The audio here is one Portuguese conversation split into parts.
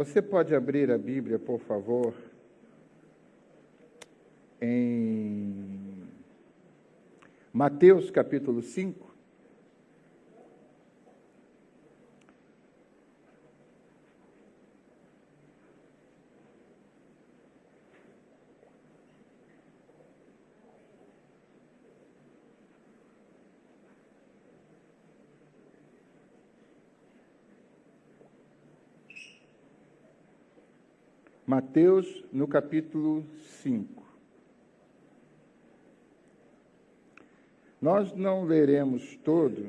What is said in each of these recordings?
Você pode abrir a Bíblia, por favor, em Mateus capítulo 5. Mateus, no capítulo 5. Nós não leremos todo,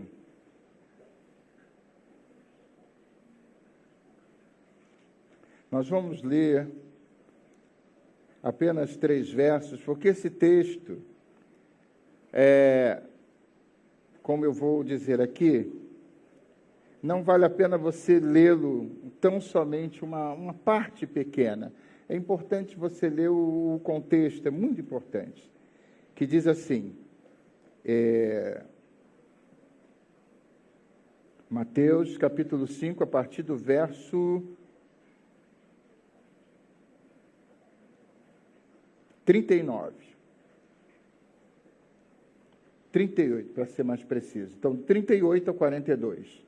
nós vamos ler apenas 3 versos, porque esse texto, como eu vou dizer aqui, não vale a pena você lê-lo tão somente uma parte pequena. É importante você ler o contexto, é muito importante, que diz assim, Mateus capítulo 5, a partir do verso 39. 38, para ser mais preciso. Então, 38 a 42.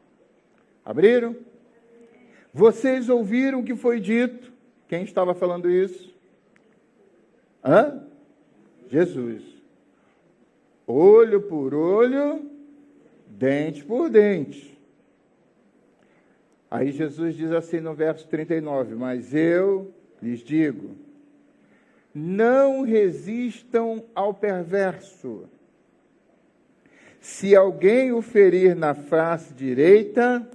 Abriram? Vocês ouviram o que foi dito? Quem estava falando isso? Jesus. Olho por olho, dente por dente. Aí Jesus diz assim no verso 39, mas eu lhes digo, não resistam ao perverso. Se alguém o ferir na face direita,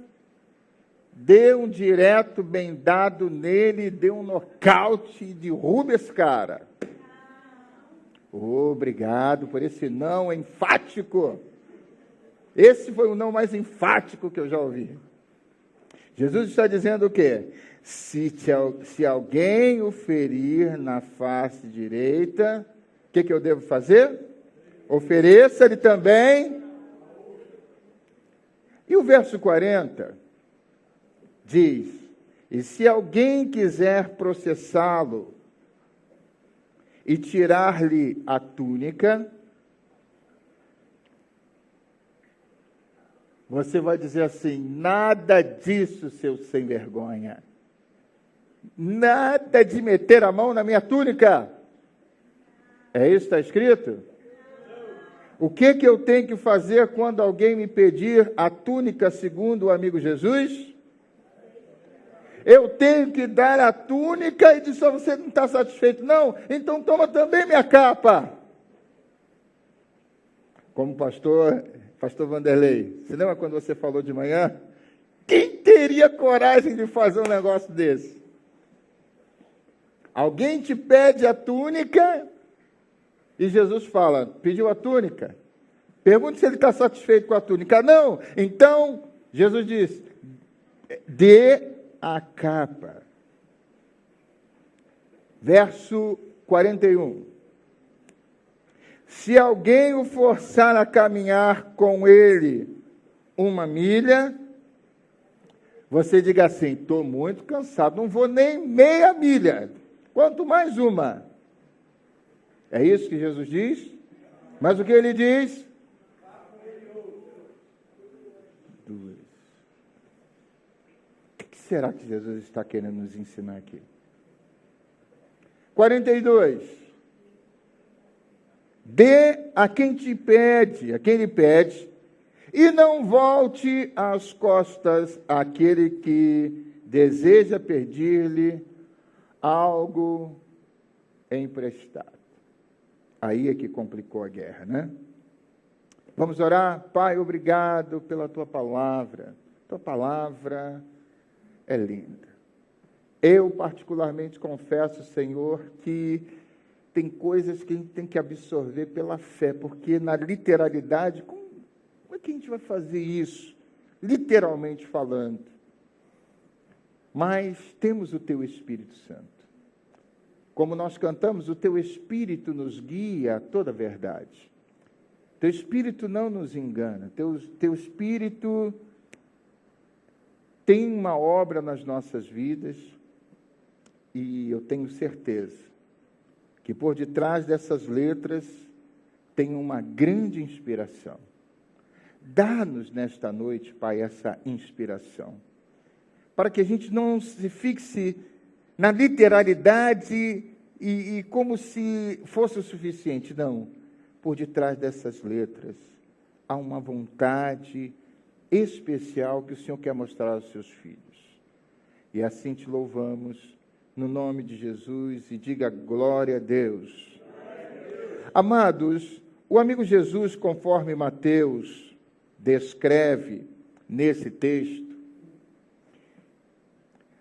dê um direto bem dado nele, dê um nocaute e derruba esse cara. Obrigado por esse não enfático. Esse foi o não mais enfático que eu já ouvi. Jesus está dizendo o quê? Se alguém o ferir na face direita, o que eu devo fazer? Ofereça-lhe também. E o verso 40 diz, e se alguém quiser processá-lo e tirar-lhe a túnica, você vai dizer assim, nada disso, seu sem vergonha. Nada de meter a mão na minha túnica. É isso que está escrito? O que eu tenho que fazer quando alguém me pedir a túnica segundo o amigo Jesus? Eu tenho que dar a túnica e dizer, só você não está satisfeito, não? Então toma também minha capa. Como pastor Vanderlei, você lembra quando você falou de manhã? Quem teria coragem de fazer um negócio desse? Alguém te pede a túnica e Jesus fala, pediu a túnica. Pergunta se ele está satisfeito com a túnica. Não, então Jesus diz, dê a capa. Verso 41. Se alguém o forçar a caminhar com ele 1 milha, você diga assim, estou muito cansado, não vou nem meia milha, quanto mais 1. É isso que Jesus diz? Mas o que ele diz? 2. O que será que Jesus está querendo nos ensinar aqui? 42. Dê a quem te pede, a quem lhe pede, e não volte as costas àquele que deseja pedir-lhe algo emprestado. Aí é que complicou a guerra, né? Vamos orar? Pai, obrigado pela tua palavra. Tua palavra é linda. Eu, particularmente, confesso, Senhor, que tem coisas que a gente tem que absorver pela fé, porque na literalidade, como é que a gente vai fazer isso? Literalmente falando. Mas temos o teu Espírito Santo. Como nós cantamos, o teu Espírito nos guia a toda a verdade. Teu Espírito não nos engana. Teu Espírito tem uma obra nas nossas vidas E eu tenho certeza que por detrás dessas letras tem uma grande inspiração. Dá-nos nesta noite, Pai, essa inspiração, para que a gente não se fixe na literalidade e como se fosse o suficiente. Não, por detrás dessas letras há uma vontade especial que o Senhor quer mostrar aos seus filhos. E assim te louvamos, no nome de Jesus, e diga glória a Deus. Amados, o amigo Jesus, conforme Mateus descreve nesse texto,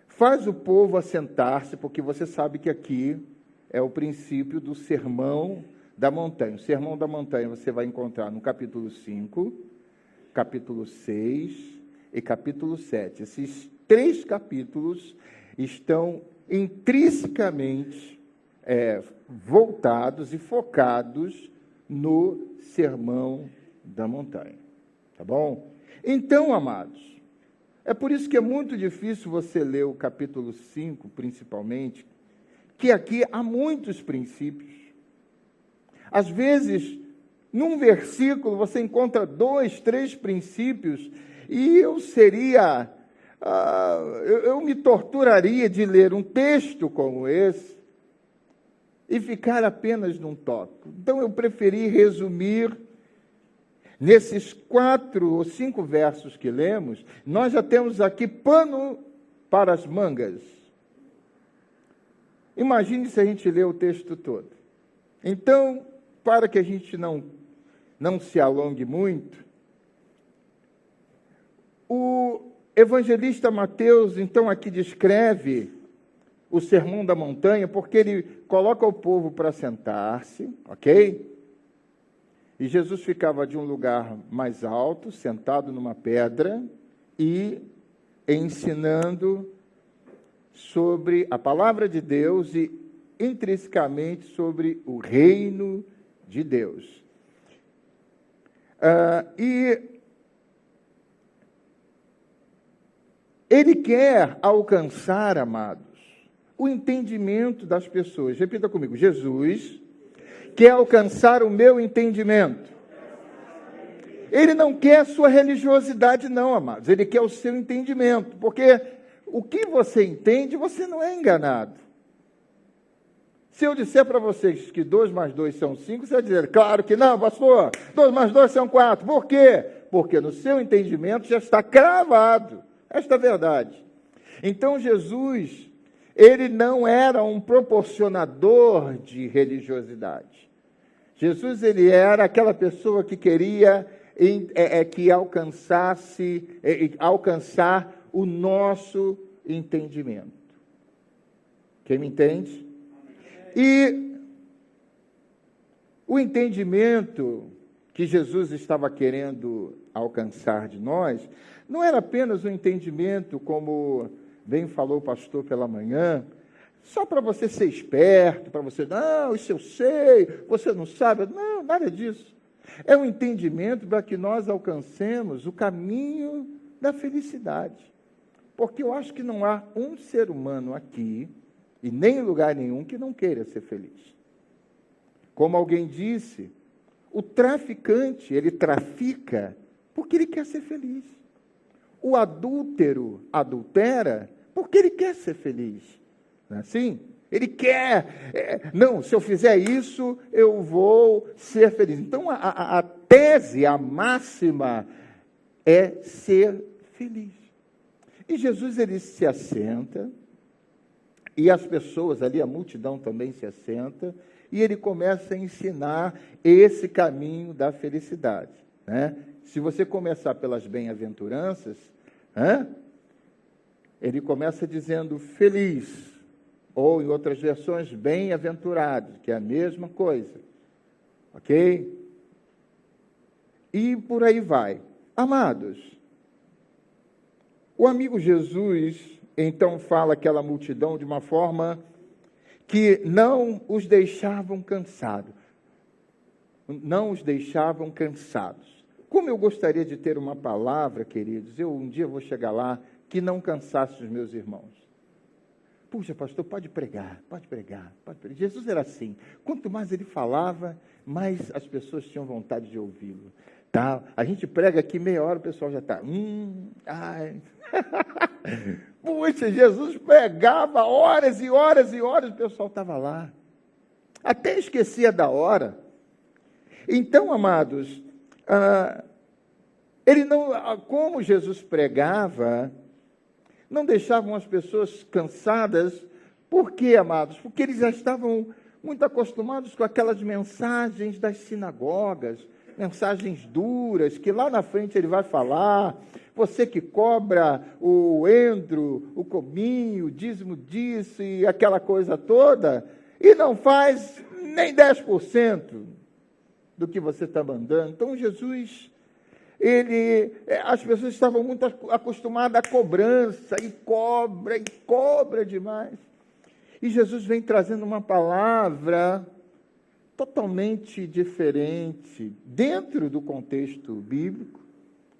faz o povo assentar-se, porque você sabe que aqui é o princípio do Sermão da Montanha. O Sermão da Montanha você vai encontrar no capítulo 5, capítulo 6 e capítulo 7. Esses 3 capítulos estão intrinsecamente voltados e focados no Sermão da Montanha. Tá bom? Então, amados, é por isso que é muito difícil você ler o capítulo 5, principalmente, que aqui há muitos princípios. Às vezes, num versículo, você encontra 2, 3 princípios, e eu me torturaria de ler um texto como esse e ficar apenas num tópico. Então, eu preferi resumir nesses 4 ou 5 versos que lemos. Nós já temos aqui pano para as mangas. Imagine se a gente lê o texto todo. Então, para que a gente não se alongue muito, o evangelista Mateus, então, aqui descreve o Sermão da Montanha, porque ele coloca o povo para sentar-se, ok? E Jesus ficava de um lugar mais alto, sentado numa pedra, e ensinando sobre a palavra de Deus e intrinsecamente sobre o reino de Deus. E ele quer alcançar, amados, o entendimento das pessoas. Repita comigo: Jesus quer alcançar o meu entendimento. Ele não quer a sua religiosidade, não, amados. Ele quer o seu entendimento, porque o que você entende, você não é enganado. Se eu disser para vocês que 2 mais 2 são 5, você vai dizer, claro que não, pastor, 2 mais 2 são 4. Por quê? Porque no seu entendimento já está cravado esta verdade. Então, Jesus, ele não era um proporcionador de religiosidade. Jesus, ele era aquela pessoa que queria que alcançar o nosso entendimento. Quem me entende? E o entendimento que Jesus estava querendo alcançar de nós não era apenas um entendimento, como bem falou o pastor pela manhã, só para você ser esperto, para você, não, isso eu sei, você não sabe. Não, nada disso. É um entendimento para que nós alcancemos o caminho da felicidade. Porque eu acho que não há um ser humano aqui, e nem em lugar nenhum, que não queira ser feliz. Como alguém disse, o traficante, ele trafica porque ele quer ser feliz. O adúltero adultera porque ele quer ser feliz. Não é assim? Ele quer, não, se eu fizer isso, eu vou ser feliz. Então, a tese, a máxima é ser feliz. E Jesus, ele se assenta, e as pessoas ali, a multidão também se assenta, e ele começa a ensinar esse caminho da felicidade. Né? Se você começar pelas bem-aventuranças, ele começa dizendo feliz, ou em outras versões, bem-aventurado, que é a mesma coisa. Ok? E por aí vai. Amados, o amigo Jesus, então, fala aquela multidão de uma forma que não os deixavam cansados. Não os deixavam cansados. Como eu gostaria de ter uma palavra, queridos, um dia vou chegar lá, que não cansasse os meus irmãos. puxa, pastor, pode pregar, pode pregar, pode pregar. Jesus era assim. Quanto mais ele falava, mais as pessoas tinham vontade de ouvi-lo. Tá? A gente prega aqui meia hora, o pessoal já está. Ai. Puxa, Jesus pregava horas e horas e horas, o pessoal estava lá. Até esquecia da hora. Então, amados, ele não, como Jesus pregava, não deixavam as pessoas cansadas. Por quê, amados? Porque eles já estavam muito acostumados com aquelas mensagens das sinagogas, mensagens duras, que lá na frente ele vai falar, você que cobra o endro, o cominho, o dízimo disso e aquela coisa toda, e não faz nem 10% do que você está mandando. Então, Jesus, as pessoas estavam muito acostumadas à cobrança, e cobra demais. E Jesus vem trazendo uma palavra totalmente diferente, dentro do contexto bíblico,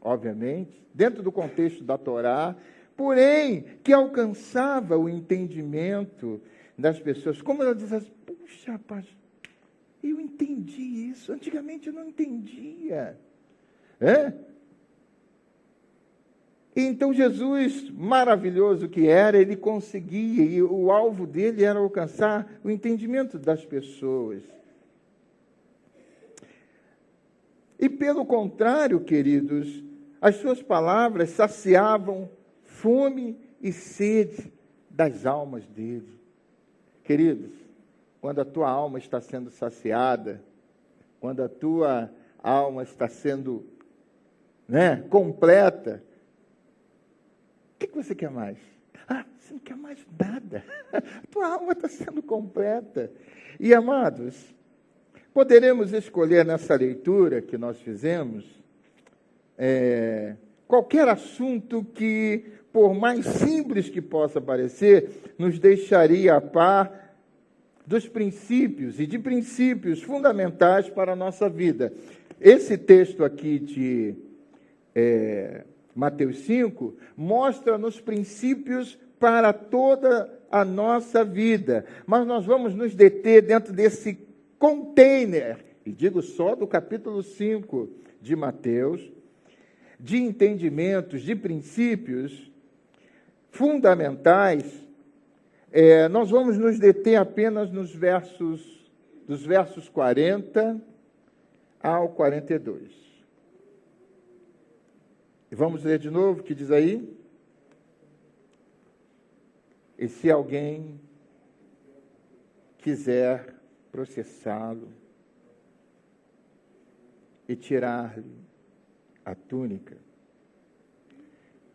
obviamente, dentro do contexto da Torá, porém, que alcançava o entendimento das pessoas. Como ela diz assim, puxa, rapaz, eu entendi isso, antigamente eu não entendia. Então Jesus, maravilhoso que era, ele conseguia, e o alvo dele era alcançar o entendimento das pessoas. E pelo contrário, queridos, as suas palavras saciavam fome e sede das almas dele. Queridos, quando a tua alma está sendo saciada, quando a tua alma está sendo completa, o que você quer mais? Você não quer mais nada. A tua alma está sendo completa. E, amados, poderemos escolher nessa leitura que nós fizemos qualquer assunto que, por mais simples que possa parecer, nos deixaria a par dos princípios e de princípios fundamentais para a nossa vida. Esse texto aqui de Mateus 5 mostra-nos princípios para toda a nossa vida, mas nós vamos nos deter dentro desse container, e digo só do capítulo 5 de Mateus, de entendimentos, de princípios fundamentais. Nós vamos nos deter apenas dos versos 40 ao 42. E vamos ler de novo o que diz aí? E se alguém quiser processá-lo e tirar-lhe a túnica,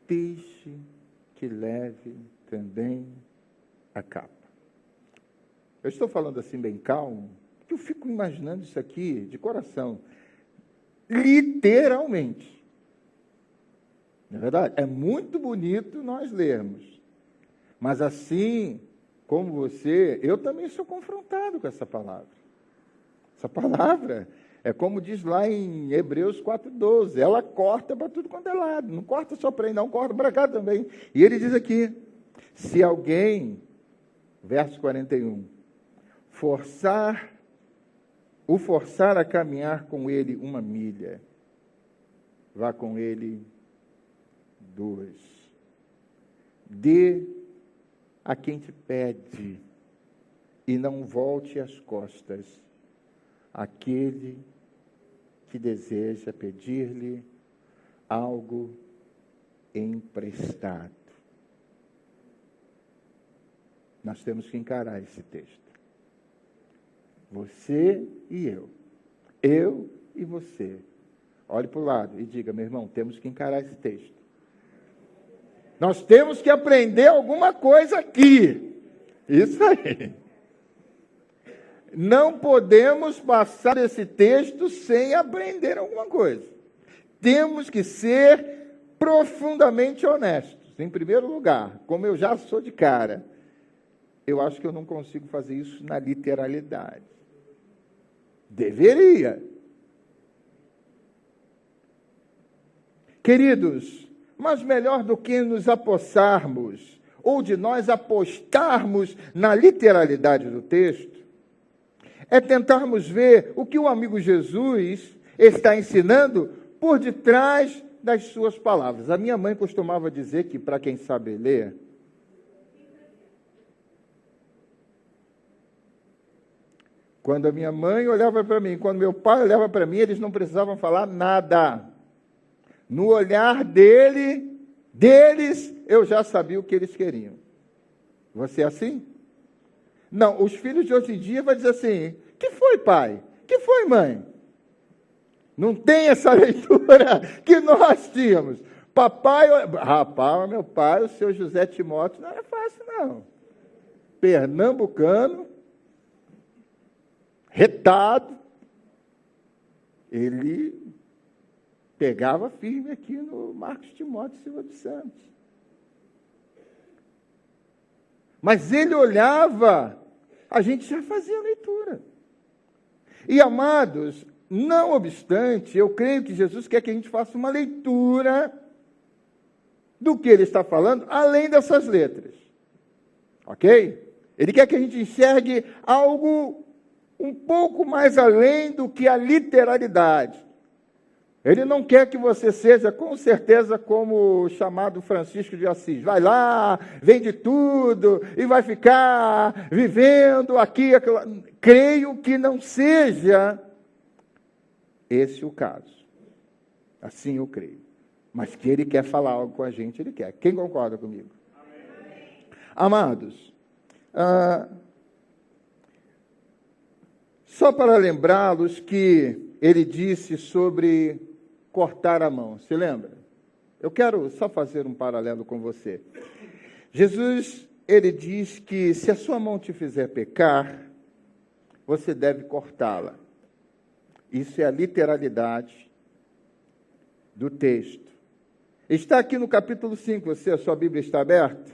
deixe que leve também a capa. Eu estou falando assim bem calmo, porque eu fico imaginando isso aqui de coração, literalmente. Não é verdade? É muito bonito nós lermos, mas assim como você, eu também sou confrontado com essa palavra. Essa palavra é como diz lá em Hebreus 4:12, ela corta para tudo quanto é lado, não corta só para aí, não, corta para cá também. E ele diz aqui, se alguém, verso 41, forçar a caminhar com ele 1 milha, vá com ele 2. Dê a quem te pede, e não volte as costas àquele que deseja pedir-lhe algo emprestado. Nós temos que encarar esse texto. Você e eu e você. Olhe para o lado e diga, meu irmão, temos que encarar esse texto. Nós temos que aprender alguma coisa aqui. Isso aí. Não podemos passar esse texto sem aprender alguma coisa. Temos que ser profundamente honestos. Em primeiro lugar, como eu já sou de cara, eu acho que eu não consigo fazer isso na literalidade. Deveria. Queridos, mas melhor do que nos apossarmos ou de nós apostarmos na literalidade do texto, é tentarmos ver o que o amigo Jesus está ensinando por detrás das suas palavras. A minha mãe costumava dizer que, para quem sabe ler, quando a minha mãe olhava para mim, quando meu pai olhava para mim, eles não precisavam falar nada. No olhar deles, eu já sabia o que eles queriam. Você é assim? Não, os filhos de hoje em dia vão dizer assim: que foi, pai? Que foi, mãe? Não tem essa leitura que nós tínhamos. Papai, rapaz, meu pai, o seu José Timóteo, não era fácil, não. Pernambucano, retado, ele pegava firme aqui no Marcos Timóteo Silva dos Santos. Mas ele olhava, a gente já fazia a leitura. E, amados, não obstante, eu creio que Jesus quer que a gente faça uma leitura do que ele está falando, além dessas letras. Ok? Ele quer que a gente enxergue algo um pouco mais além do que a literalidade. Ele não quer que você seja, com certeza, como o chamado Francisco de Assis. Vai lá, vende tudo e vai ficar vivendo aqui. Creio que não seja esse o caso. Assim eu creio. Mas que ele quer falar algo com a gente, ele quer. Quem concorda comigo? Amém. Amados, só para lembrá-los que ele disse sobre cortar a mão. Se lembra? Eu quero só fazer um paralelo com você. Jesus, ele diz que se a sua mão te fizer pecar, você deve cortá-la. Isso é a literalidade do texto. Está aqui no capítulo 5, a sua Bíblia está aberta?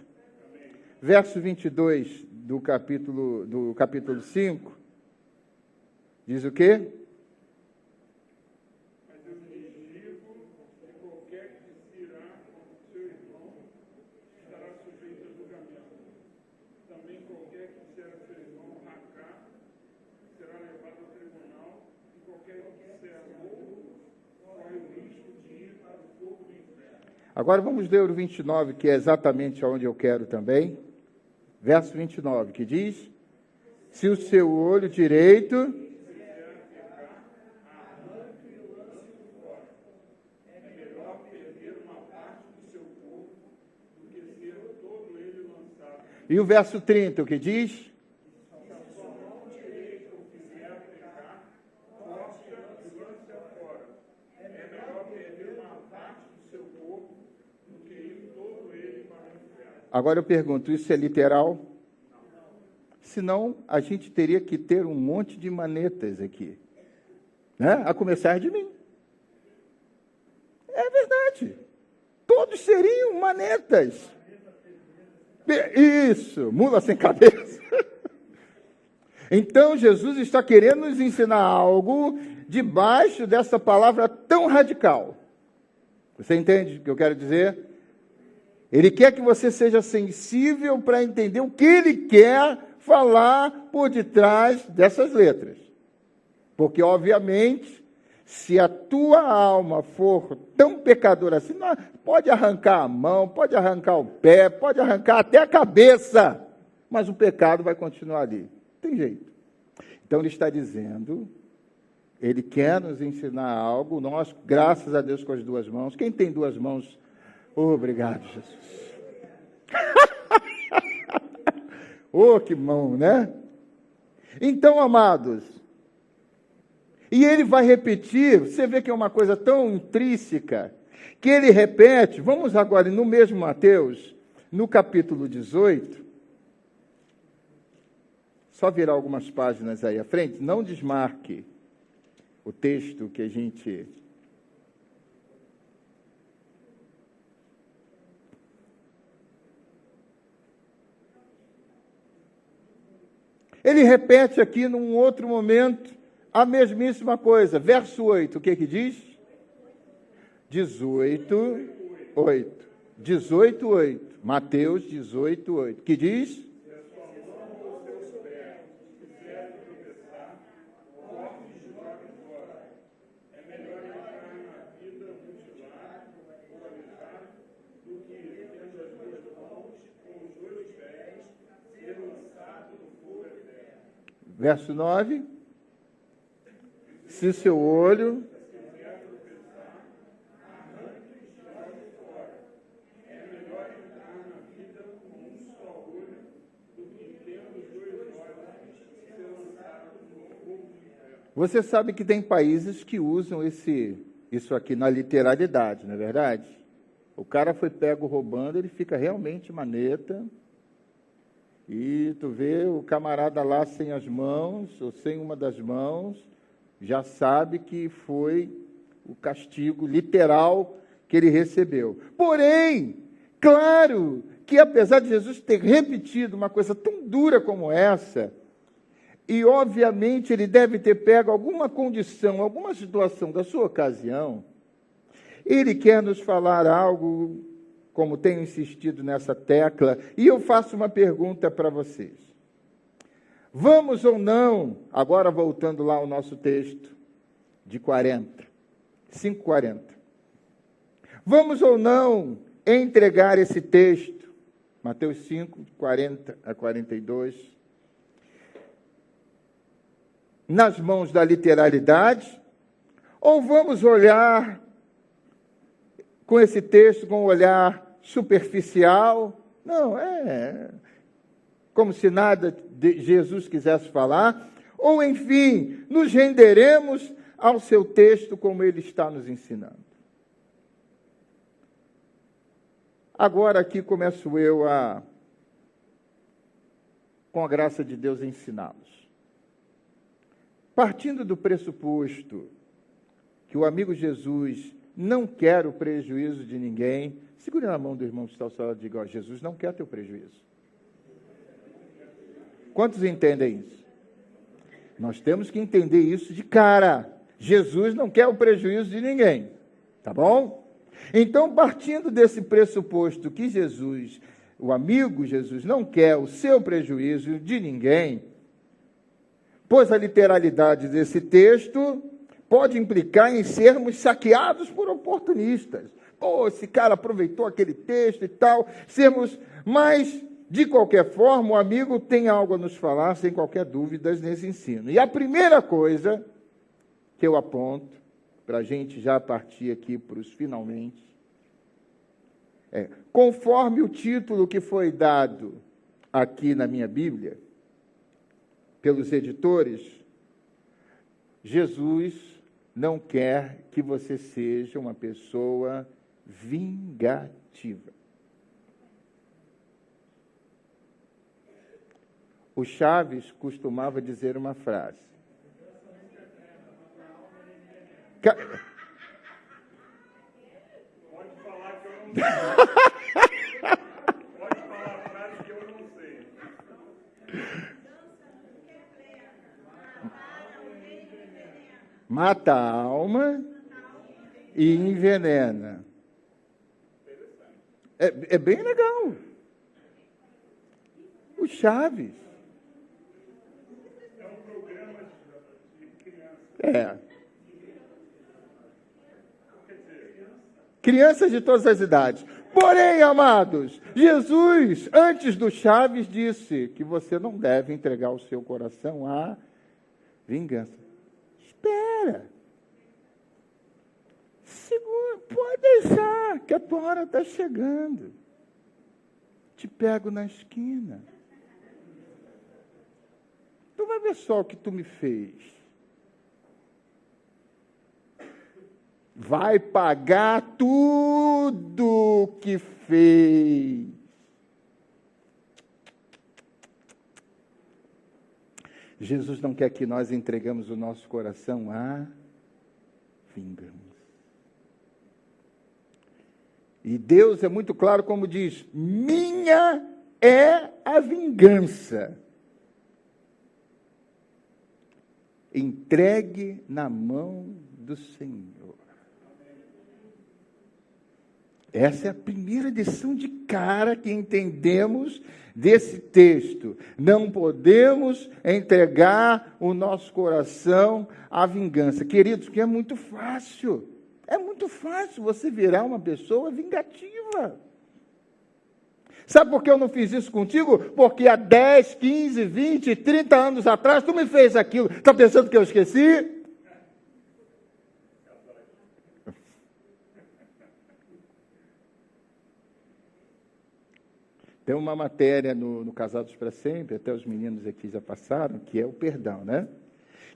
Verso 22 do capítulo 5. Diz o quê? Mas eu lhes digo que qualquer que disserá contra o seu irmão estará sujeito a julgamento. Também qualquer que disser a seu irmão racá será levado ao tribunal, e qualquer que disser louco corre o risco de ir para o fogo do inferno. Agora vamos ler o 29, que é exatamente onde eu quero também. Verso 29, que diz: se o seu olho direito E o verso 30, o que diz? Se a sua mão direita o fizer pecar, corte-a e lance-a fora. É melhor perder uma parte do seu corpo do que ir todo ele para o inferno. Agora eu pergunto, isso é literal? Não. Senão, a gente teria que ter um monte de manetas aqui. Né? A começar de mim. É verdade. Todos seriam manetas. Isso, mula sem cabeça. Então, Jesus está querendo nos ensinar algo debaixo dessa palavra tão radical. Você entende o que eu quero dizer? Ele quer que você seja sensível para entender o que ele quer falar por detrás dessas letras. Porque, obviamente, se a tua alma for tão pecadora assim, pode arrancar a mão, pode arrancar o pé, pode arrancar até a cabeça, mas o pecado vai continuar ali. Tem jeito. Então, ele está dizendo, ele quer nos ensinar algo, nós, graças a Deus, com as duas mãos. Quem tem duas mãos? Obrigado, Jesus. Oh, que mão, né? Então, amados, e ele vai repetir, você vê que é uma coisa tão intrínseca, que ele repete, vamos agora no mesmo Mateus, no capítulo 18, só virar algumas páginas aí à frente, não desmarque o texto que a gente... Ele repete aqui num outro momento, a mesmíssima coisa. Verso 8, o que diz? 18, 8. Mateus 18, 8. Que diz? Verso 9. Se seu olho Você sabe que tem países que usam isso aqui na literalidade, não é verdade? O cara foi pego roubando, ele fica realmente maneta. E tu vê o camarada lá sem as mãos, ou sem uma das mãos, já sabe que foi o castigo literal que ele recebeu. Porém, claro que apesar de Jesus ter repetido uma coisa tão dura como essa, e obviamente ele deve ter pego alguma condição, alguma situação da sua ocasião, ele quer nos falar algo, como tenho insistido nessa tecla, e eu faço uma pergunta para vocês. Vamos ou não, agora voltando lá ao nosso texto de 5:40. Vamos ou não entregar esse texto, Mateus 5, 40 a 42, nas mãos da literalidade, ou vamos olhar com esse texto com um olhar superficial? Não, como se nada de Jesus quisesse falar, ou enfim, nos renderemos ao seu texto como ele está nos ensinando. Agora aqui começo eu com a graça de Deus, a ensiná-los. Partindo do pressuposto que o amigo Jesus não quer o prejuízo de ninguém, segure na mão do irmão que está ao seu lado e diga: Jesus não quer teu prejuízo. Quantos entendem isso? Nós temos que entender isso de cara. Jesus não quer o prejuízo de ninguém, tá bom? Então, partindo desse pressuposto que Jesus, o amigo Jesus, não quer o seu prejuízo de ninguém, pois a literalidade desse texto pode implicar em sermos saqueados por oportunistas. Esse cara aproveitou aquele texto e tal, mas, de qualquer forma, o amigo tem algo a nos falar, sem qualquer dúvida, nesse ensino. E a primeira coisa que eu aponto, para a gente já partir aqui para os finalmente, conforme o título que foi dado aqui na minha Bíblia, pelos editores, Jesus não quer que você seja uma pessoa vingativa. O Chaves costumava dizer uma frase. Pode falar que eu não sei. Pode falar a frase que eu não sei. Mata a alma e envenena. É bem legal. O Chaves. É um programa de criança. Crianças de todas as idades. Porém, amados, Jesus, antes do Chaves, disse que você não deve entregar o seu coração à vingança. Espera. Segura, pode deixar, que a tua hora está chegando. Te pego na esquina. Tu vai ver só o que tu me fez. Vai pagar tudo que fez. Jesus não quer que nós entregamos o nosso coração à vingança. E Deus é muito claro como diz: minha é a vingança. Entregue na mão do Senhor. Essa é a primeira lição de cara que entendemos desse texto. Não podemos entregar o nosso coração à vingança. Queridos, porque é muito fácil. É muito fácil você virar uma pessoa vingativa. Sabe por que eu não fiz isso contigo? Porque há 10, 15, 20, 30 anos atrás, tu me fez aquilo. Está pensando que eu esqueci? Tem uma matéria no Casados para Sempre, até os meninos aqui já passaram, que é o perdão, né?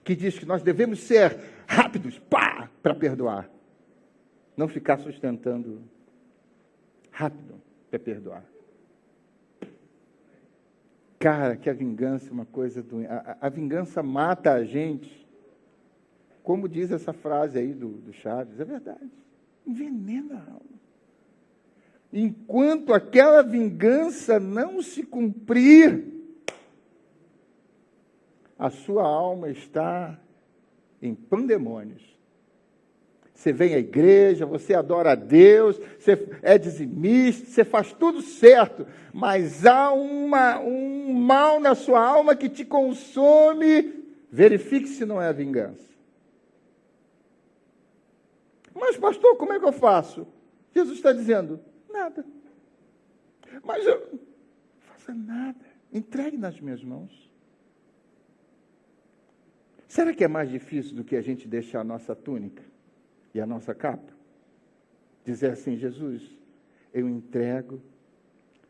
Que diz que nós devemos ser rápidos, para perdoar. Não ficar sustentando. Rápido para perdoar. Cara, que a vingança é uma coisa doente. A vingança mata a gente. Como diz essa frase aí do Chaves, é verdade. Envenena a alma. Enquanto aquela vingança não se cumprir, a sua alma está em pandemônios. Você vem à igreja, você adora a Deus, você é dizimista, você faz tudo certo, mas há um mal na sua alma que te consome. Verifique se não é a vingança. Mas, pastor, como é que eu faço? Jesus está dizendo, nada. Mas eu não faça nada. Entregue nas minhas mãos. Será que é mais difícil do que a gente deixar a nossa túnica e a nossa capa? Dizer assim, Jesus, eu entrego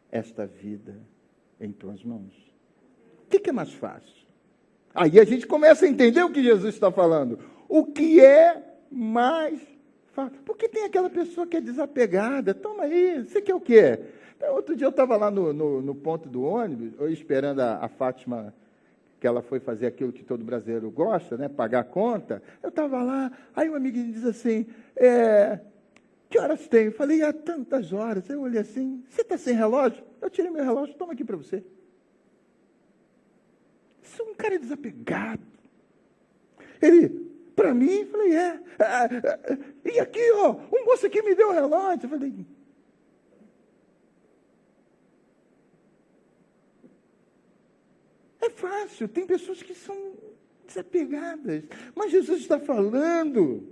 esta vida em tuas mãos. O que é mais fácil? Aí a gente começa a entender o que Jesus está falando. O que é mais fácil? Porque tem aquela pessoa que é desapegada. Toma aí, você quer o quê? Então, outro dia eu estava lá no ponto do ônibus, esperando a Fátima, que ela foi fazer aquilo que todo brasileiro gosta, né, pagar a conta. Eu estava lá, aí um amiguinho diz assim, que horas tem? Eu falei, há tantas horas. Eu olhei assim, você está sem relógio? Eu tirei meu relógio, toma aqui para você. Isso é um cara desapegado. Ele, para mim, eu falei, e aqui, ó, um moço aqui me deu o relógio. Eu falei, é fácil, tem pessoas que são desapegadas, mas Jesus está falando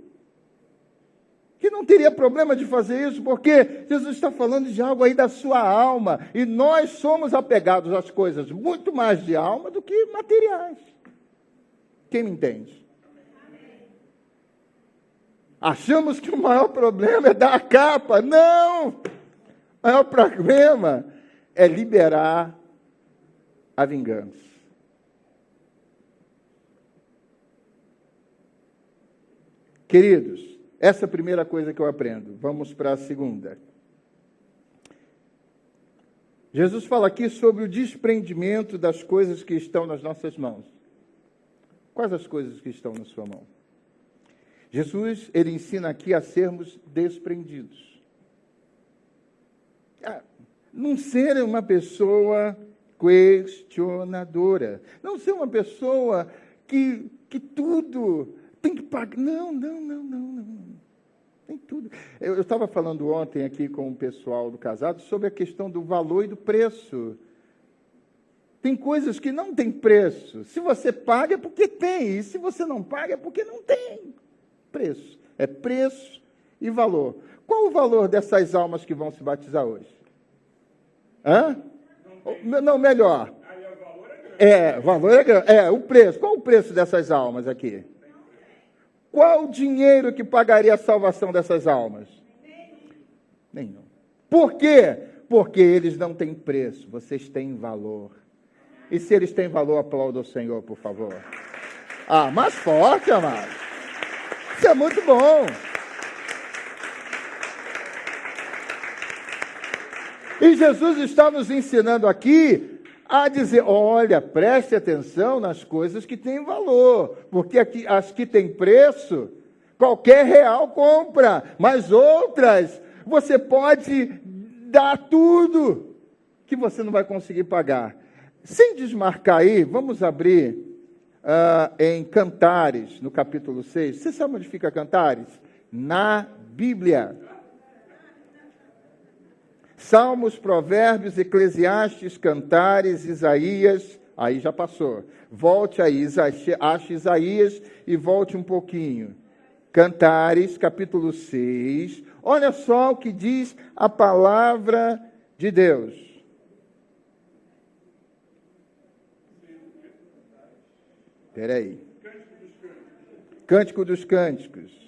que não teria problema de fazer isso, porque Jesus está falando de algo aí da sua alma, e nós somos apegados às coisas muito mais de alma do que materiais. Quem me entende? Achamos que o maior problema é dar a capa. Não! O maior problema é liberar a vingança. Queridos, essa é a primeira coisa que eu aprendo. Vamos para a segunda. Jesus fala aqui sobre o desprendimento das coisas que estão nas nossas mãos. Quais as coisas que estão na sua mão? Jesus, ele ensina aqui a sermos desprendidos. Não ser uma pessoa questionadora. Não ser uma pessoa que tudo tem que pagar. Não. Tem tudo. Eu estava falando ontem aqui com o pessoal do Casado sobre a questão do valor e do preço. Tem coisas que não tem preço. Se você paga é porque tem. E se você não paga é porque não tem preço. É preço e valor. Qual o valor dessas almas que vão se batizar hoje? Não, melhor. Valor é grande. O preço. Qual o preço dessas almas aqui? Qual o dinheiro que pagaria a salvação dessas almas? Nenhum. Por quê? Porque eles não têm preço. Vocês têm valor. E se eles têm valor, aplauda o Senhor, por favor. Mais forte, amado. Isso é muito bom. E Jesus está nos ensinando aqui a dizer, olha, preste atenção nas coisas que têm valor, porque aqui, as que têm preço, qualquer real compra, mas outras, você pode dar tudo que você não vai conseguir pagar. Sem desmarcar aí, vamos abrir em Cantares, no capítulo 6. Você sabe onde fica Cantares? Na Bíblia. Salmos, Provérbios, Eclesiastes, Cantares, Isaías, aí já passou. Volte aí, ache Isaías e volte um pouquinho. Cantares, capítulo 6. Olha só o que diz a palavra de Deus. Espera aí. Cântico dos Cânticos.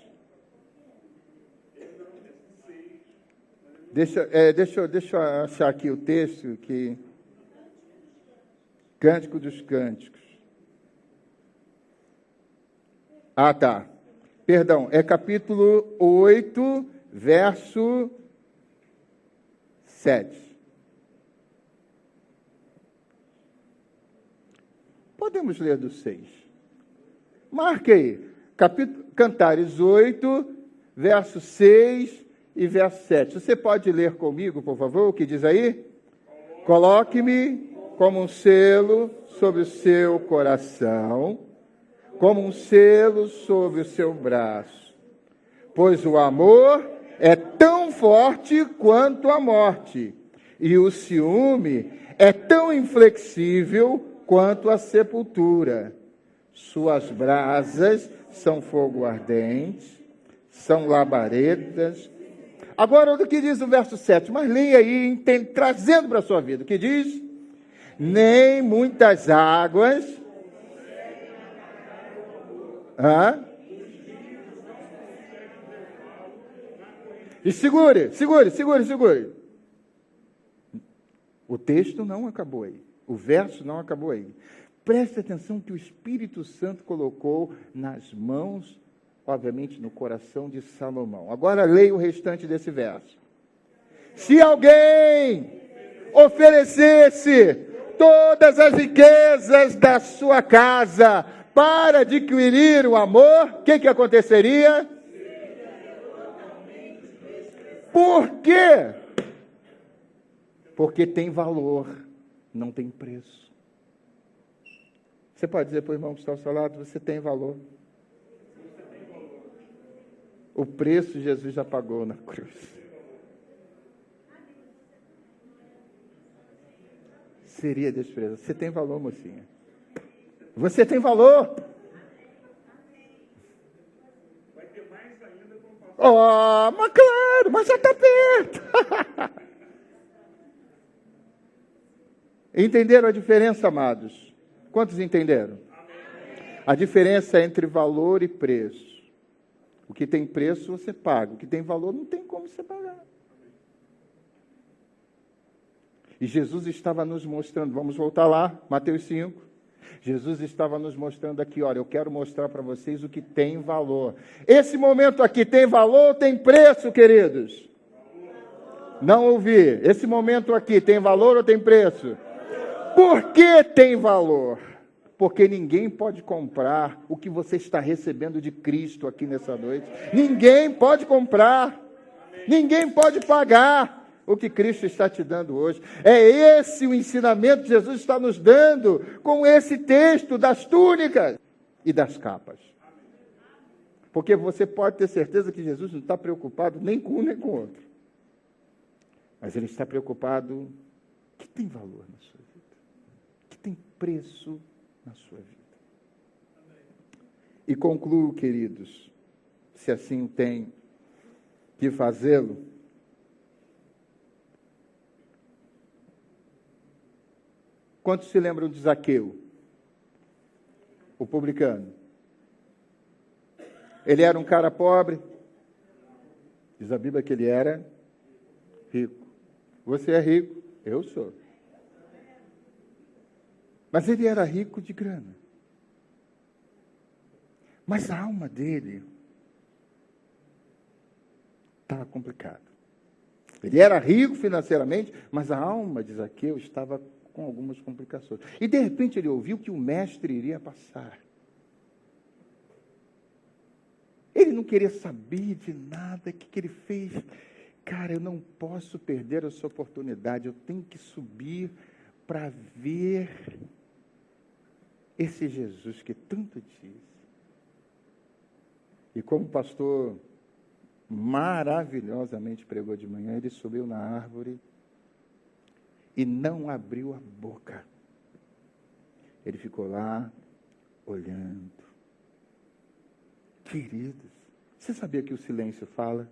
Deixa eu achar aqui o texto que... Cântico dos Cânticos. Ah, tá. Perdão, é capítulo 8, verso 7. Podemos ler do 6. Marque aí. Cantares 8, verso 6 e verso 7. Você pode ler comigo, por favor, o que diz aí? Coloque-me como um selo sobre o seu coração, como um selo sobre o seu braço. Pois o amor é tão forte quanto a morte, e o ciúme é tão inflexível quanto a sepultura. Suas brasas são fogo ardente, são labaredas. Agora, o que diz o verso 7? Mas leia aí, trazendo para a sua vida. O que diz? Nem muitas águas... E segure. O texto não acabou aí. O verso não acabou aí. Preste atenção que o Espírito Santo colocou nas mãos, obviamente, no coração de Salomão. Agora leia o restante desse verso. Se alguém oferecesse todas as riquezas da sua casa para adquirir o amor, o que aconteceria? Por quê? Porque tem valor, não tem preço. Você pode dizer para o irmão que está ao seu lado, você tem valor. O preço Jesus já pagou na cruz. Seria desprezado. Você tem valor, mocinha. Você tem valor. Vai ter mais ainda como passar. Oh, mas claro, mas já está perto. Entenderam a diferença, amados? Quantos entenderam? Amém. A diferença entre valor e preço. O que tem preço, você paga. O que tem valor, não tem como você pagar. E Jesus estava nos mostrando, vamos voltar lá, Mateus 5. Jesus estava nos mostrando aqui, olha, eu quero mostrar para vocês o que tem valor. Esse momento aqui tem valor ou tem preço, queridos? Não ouvi. Esse momento aqui tem valor ou tem preço? Por que tem valor? Porque ninguém pode comprar o que você está recebendo de Cristo aqui nessa noite. Ninguém pode comprar. Ninguém pode pagar o que Cristo está te dando hoje. É esse o ensinamento que Jesus está nos dando com esse texto das túnicas e das capas. Porque você pode ter certeza que Jesus não está preocupado nem com um nem com o outro. Mas Ele está preocupado que tem valor na sua vida, que tem preço na sua vida. E concluo, queridos, se assim tem que fazê-lo, quantos se lembram de Zaqueu? O publicano. Ele era um cara pobre. Diz a Bíblia que ele era rico. Você é rico? Eu sou. Mas ele era rico de grana. Mas a alma dele estava complicada. Ele era rico financeiramente, mas a alma de Zaqueu estava com algumas complicações. E de repente ele ouviu que o mestre iria passar. Ele não queria saber de nada. O que ele fez? Cara, eu não posso perder essa oportunidade. Eu tenho que subir para ver esse Jesus que tanto diz. E como o pastor maravilhosamente pregou de manhã, ele subiu na árvore e não abriu a boca. Ele ficou lá, olhando. Queridos, você sabia que o silêncio fala?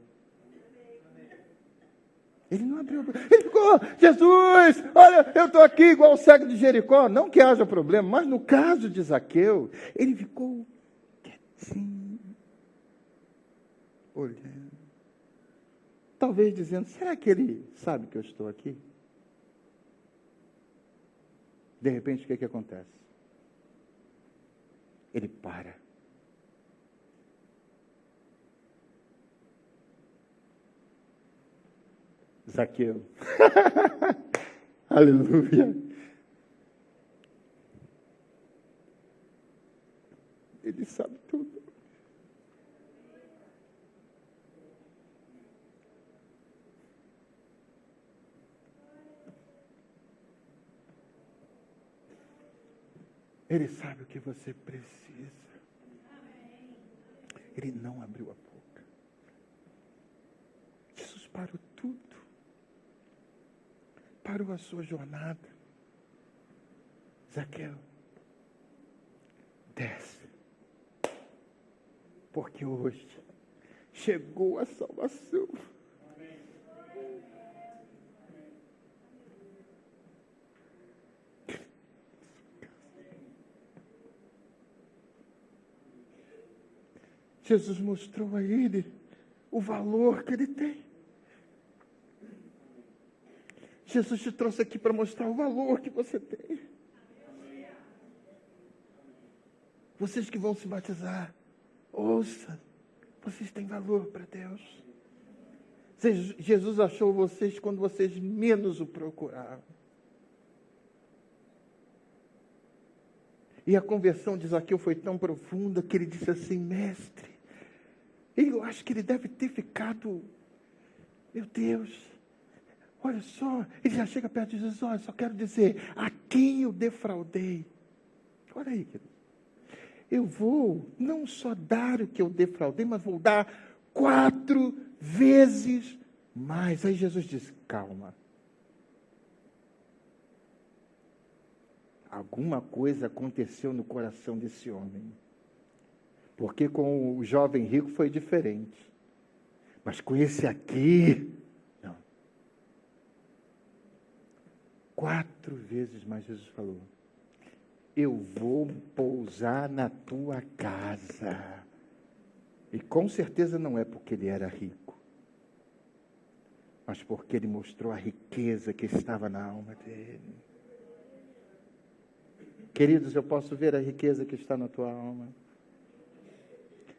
Ele não abriu a boca. Ele ficou, Jesus, olha, eu estou aqui igual o cego de Jericó. Não que haja problema, mas no caso de Zaqueu, ele ficou quietinho, olhando. Talvez dizendo, será que ele sabe que eu estou aqui? De repente, o que acontece? Ele para. Zaqueu. Aleluia. Ele sabe tudo. Ele sabe o que você precisa. Ele não abriu a boca. Jesus parou tudo. Parou a sua jornada. Zaqueu, desce. Porque hoje chegou a salvação. Jesus mostrou a ele o valor que ele tem. Jesus te trouxe aqui para mostrar o valor que você tem. Vocês que vão se batizar, ouça, vocês têm valor para Deus. Jesus achou vocês quando vocês menos o procuraram. E a conversão de Zaqueu foi tão profunda que ele disse assim, mestre, eu acho que ele deve ter ficado, meu Deus, olha só, ele já chega perto de Jesus, olha, só quero dizer, a quem eu defraudei. Olha aí, querido. Eu vou não só dar o que eu defraudei, mas vou dar 4 vezes mais. Aí Jesus disse, calma. Alguma coisa aconteceu no coração desse homem. Porque com o jovem rico foi diferente. Mas com esse aqui, não. 4 vezes mais Jesus falou, eu vou pousar na tua casa. E com certeza não é porque ele era rico, mas porque ele mostrou a riqueza que estava na alma dele. Queridos, eu posso ver a riqueza que está na tua alma.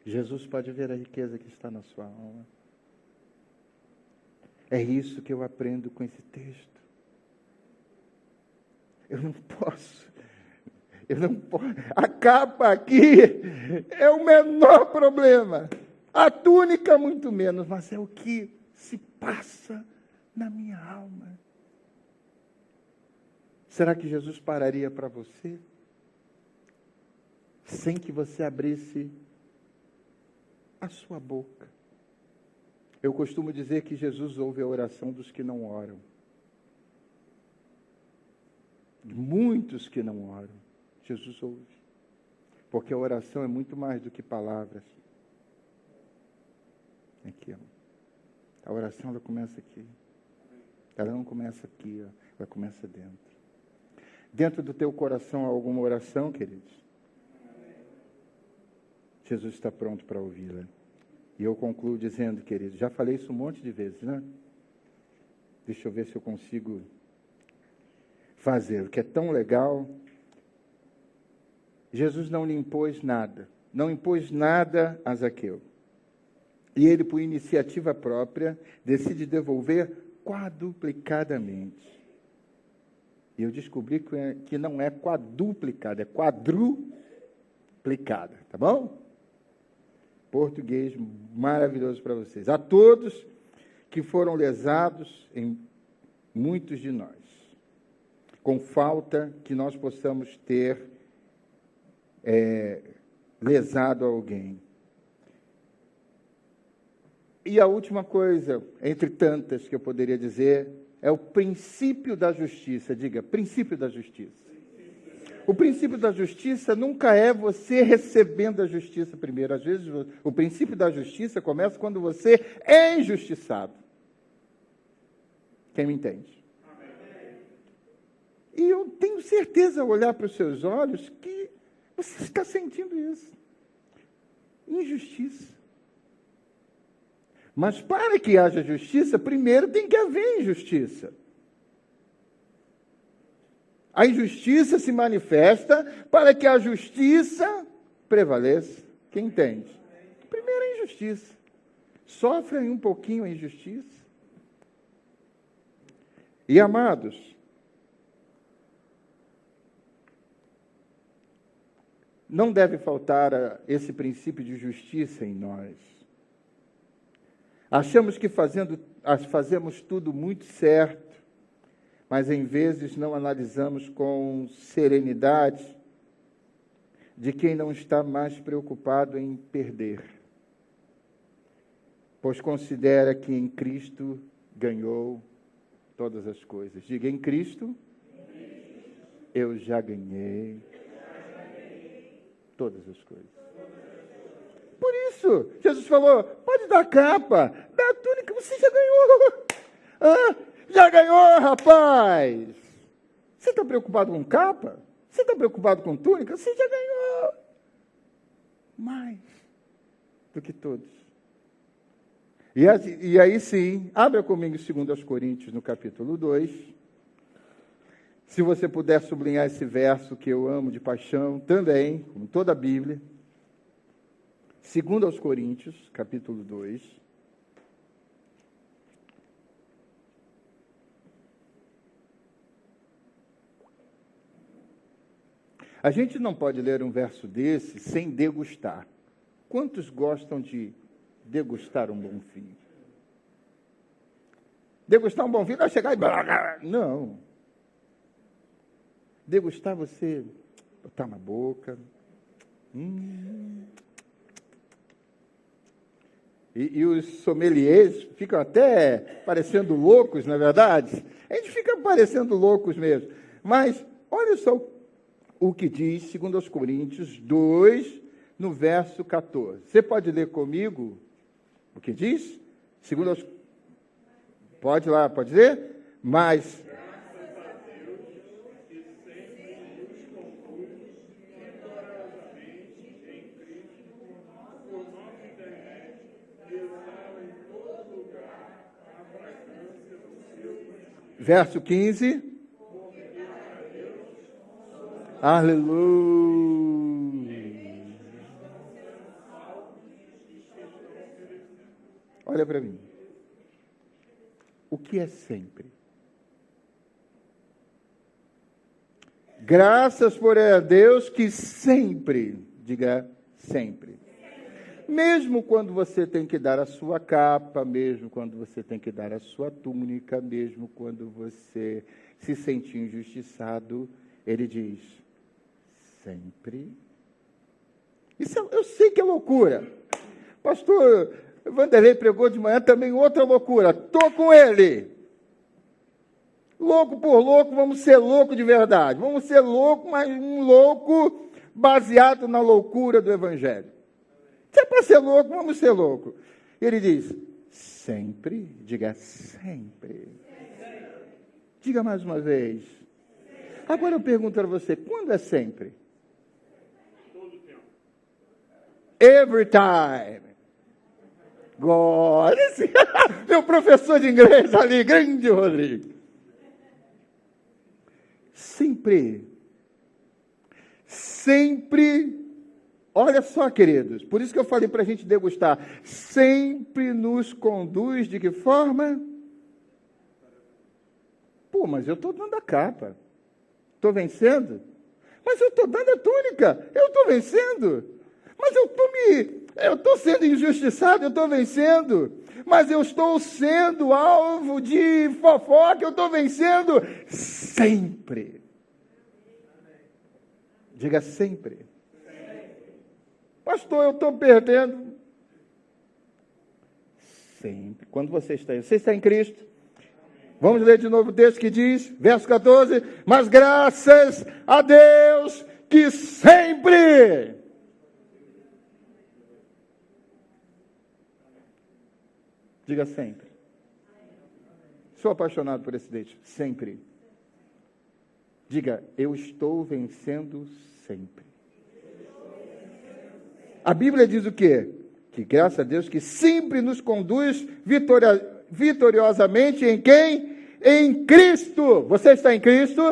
Jesus pode ver a riqueza que está na sua alma. É isso que eu aprendo com esse texto. Eu não posso. A capa aqui é o menor problema. A túnica, muito menos, mas é o que se passa na minha alma. Será que Jesus pararia para você? Sem que você abrisse a sua boca. Eu costumo dizer que Jesus ouve a oração dos que não oram. Muitos que não oram, Jesus ouve. Porque a oração é muito mais do que palavras. Aqui, ó. A oração, ela começa aqui. Ela não começa aqui, ó. Ela começa dentro. Dentro do teu coração há alguma oração, queridos? Jesus está pronto para ouvi-la. E eu concluo dizendo, queridos, já falei isso um monte de vezes, né? Deixa eu ver se eu consigo fazer. O que é tão legal, Jesus não lhe impôs nada. Não impôs nada a Zaqueu. E ele, por iniciativa própria, decide devolver quadruplicadamente. E eu descobri que não é quadruplicada, é quadruplicada, tá bom? Português maravilhoso para vocês. A todos que foram lesados, em muitos de nós, com falta que nós possamos ter lesado alguém. E a última coisa, entre tantas que eu poderia dizer, é o princípio da justiça. Diga, princípio da justiça. O princípio da justiça nunca é você recebendo a justiça primeiro. Às vezes, o princípio da justiça começa quando você é injustiçado. Quem me entende? E eu tenho certeza, ao olhar para os seus olhos, que você está sentindo isso. Injustiça. Mas para que haja justiça, primeiro tem que haver injustiça. A injustiça se manifesta para que a justiça prevaleça. Quem entende? Primeiro a injustiça. Sofre aí um pouquinho a injustiça. E, amados, não deve faltar esse princípio de justiça em nós. Achamos que fazemos tudo muito certo, mas em vezes não analisamos com serenidade de quem não está mais preocupado em perder, pois considera que em Cristo ganhou todas as coisas. Diga, em Cristo, eu já ganhei todas as coisas. Por isso, Jesus falou, pode dar a capa, dá a túnica, você já ganhou. Já ganhou, rapaz. Você está preocupado com capa? Você está preocupado com túnica? Você já ganhou. Mais do que todos. E aí sim, abra comigo 2 Coríntios, no capítulo 2. Se você puder sublinhar esse verso que eu amo de paixão, também, como toda a Bíblia. 2 Coríntios, capítulo 2. A gente não pode ler um verso desse sem degustar. Quantos gostam de degustar um bom vinho? Degustar um bom vinho não é chegar e... Não. Degustar você botar na boca. E os sommeliers ficam até parecendo loucos, não é verdade? A gente fica parecendo loucos mesmo. Mas olha só o que diz 2 Coríntios 2, no verso 14. Você pode ler comigo o que diz? Pode lá, pode ler? Mas... Verso 15. Aleluia. Olha para mim. O que é sempre? Graças, porém, a Deus que sempre, diga sempre. Mesmo quando você tem que dar a sua capa, mesmo quando você tem que dar a sua túnica, mesmo quando você se sente injustiçado, ele diz, sempre. Isso eu sei que é loucura. Pastor Vanderlei pregou de manhã também outra loucura. Estou com ele. Louco por louco, vamos ser louco de verdade. Vamos ser louco, mas um louco baseado na loucura do Evangelho. Se é para ser louco, vamos ser louco. Ele diz, sempre, diga sempre. Diga mais uma vez. Agora eu pergunto para você, quando é sempre? Todo tempo. Every time. God. Meu professor de inglês ali, grande Rodrigo. Sempre. Sempre. Olha só, queridos, por isso que eu falei para a gente degustar. Sempre nos conduz de que forma? Pô, mas eu estou dando a capa. Estou vencendo? Mas eu estou dando a túnica. Eu estou vencendo. Mas eu estou sendo injustiçado, eu estou vencendo. Mas eu estou sendo alvo de fofoca, eu estou vencendo. Sempre. Diga sempre. Pastor, eu estou perdendo. Sempre. Quando você está em Cristo? Vamos ler de novo o texto que diz, verso 14, mas graças a Deus que sempre... Diga sempre. Sou apaixonado por esse texto, sempre. Diga, eu estou vencendo sempre. A Bíblia diz o quê? Que graças a Deus que sempre nos conduz vitoriosamente em quem? Em Cristo. Você está em Cristo?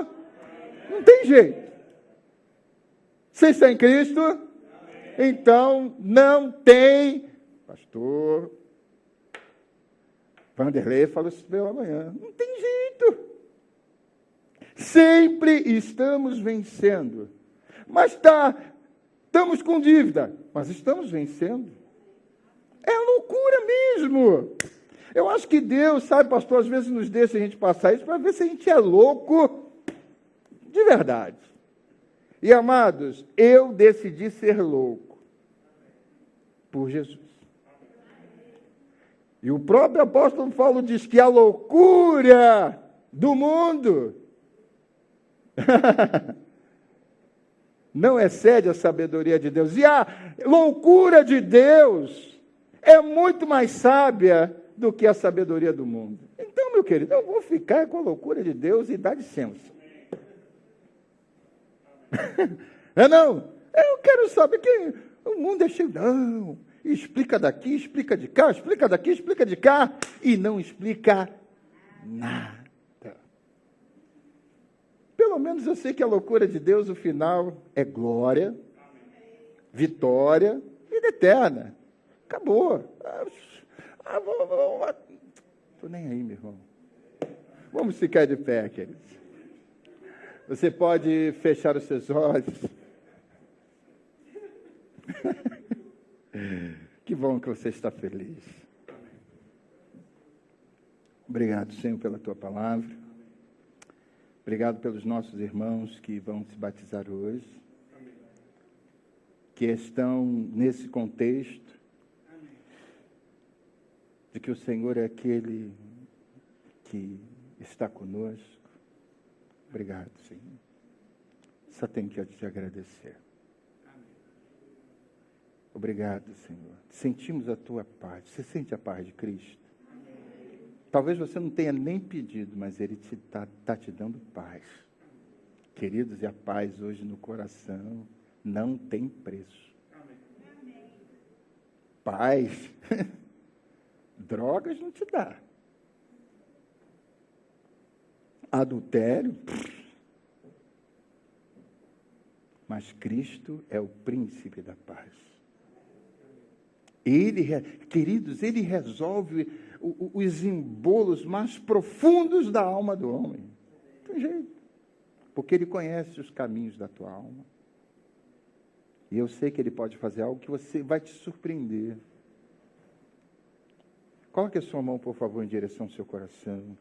Não tem jeito. Você está em Cristo? Então não tem. Pastor Vanderlei falou isso pela manhã. Não tem jeito. Sempre estamos vencendo. Mas estamos com dívida, mas estamos vencendo. É loucura mesmo. Eu acho que Deus, sabe, pastor, às vezes nos deixa a gente passar isso para ver se a gente é louco de verdade. E, amados, eu decidi ser louco por Jesus. E o próprio apóstolo Paulo diz que a loucura do mundo não excede a sabedoria de Deus. E a loucura de Deus é muito mais sábia do que a sabedoria do mundo. Então, meu querido, eu vou ficar com a loucura de Deus e dar licença. Não, eu quero saber que o mundo é cheio. Não, explica daqui, explica de cá, explica daqui, explica de cá, e não explica nada. Pelo menos eu sei que a loucura de Deus, o final é glória, vitória, vida eterna. Acabou. Estou nem aí, meu irmão. Vamos ficar de pé, queridos. Você pode fechar os seus olhos. Que bom que você está feliz. Obrigado, Senhor, pela tua palavra. Obrigado pelos nossos irmãos que vão se batizar hoje. Que estão nesse contexto de que o Senhor é aquele que está conosco. Obrigado, Senhor. Só tenho que te agradecer. Obrigado, Senhor. Sentimos a tua paz. Você sente a paz de Cristo? Talvez você não tenha nem pedido, mas Ele está te dando paz. Queridos, e a paz hoje no coração não tem preço. Paz, drogas não te dá. Adultério, mas Cristo é o príncipe da paz. Queridos, Ele resolve os embolos mais profundos da alma do homem. Não tem jeito. Porque Ele conhece os caminhos da tua alma. E eu sei que Ele pode fazer algo que você vai te surpreender. Coloque a sua mão, por favor, em direção ao seu coração.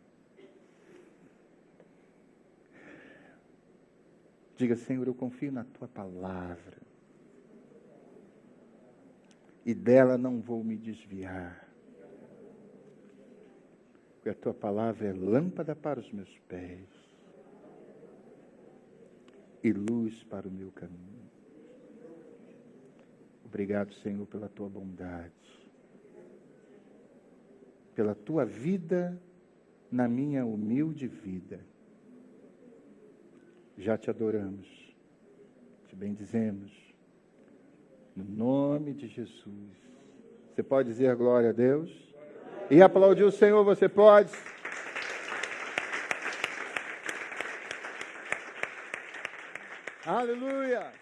Diga, Senhor, eu confio na tua palavra. E dela não vou me desviar. Porque a tua palavra é lâmpada para os meus pés e luz para o meu caminho. Obrigado, Senhor, pela tua bondade, pela tua vida na minha humilde vida. Já te adoramos, te bendizemos, no nome de Jesus. Você pode dizer glória a Deus? E aplaudir o Senhor, você pode? Aleluia!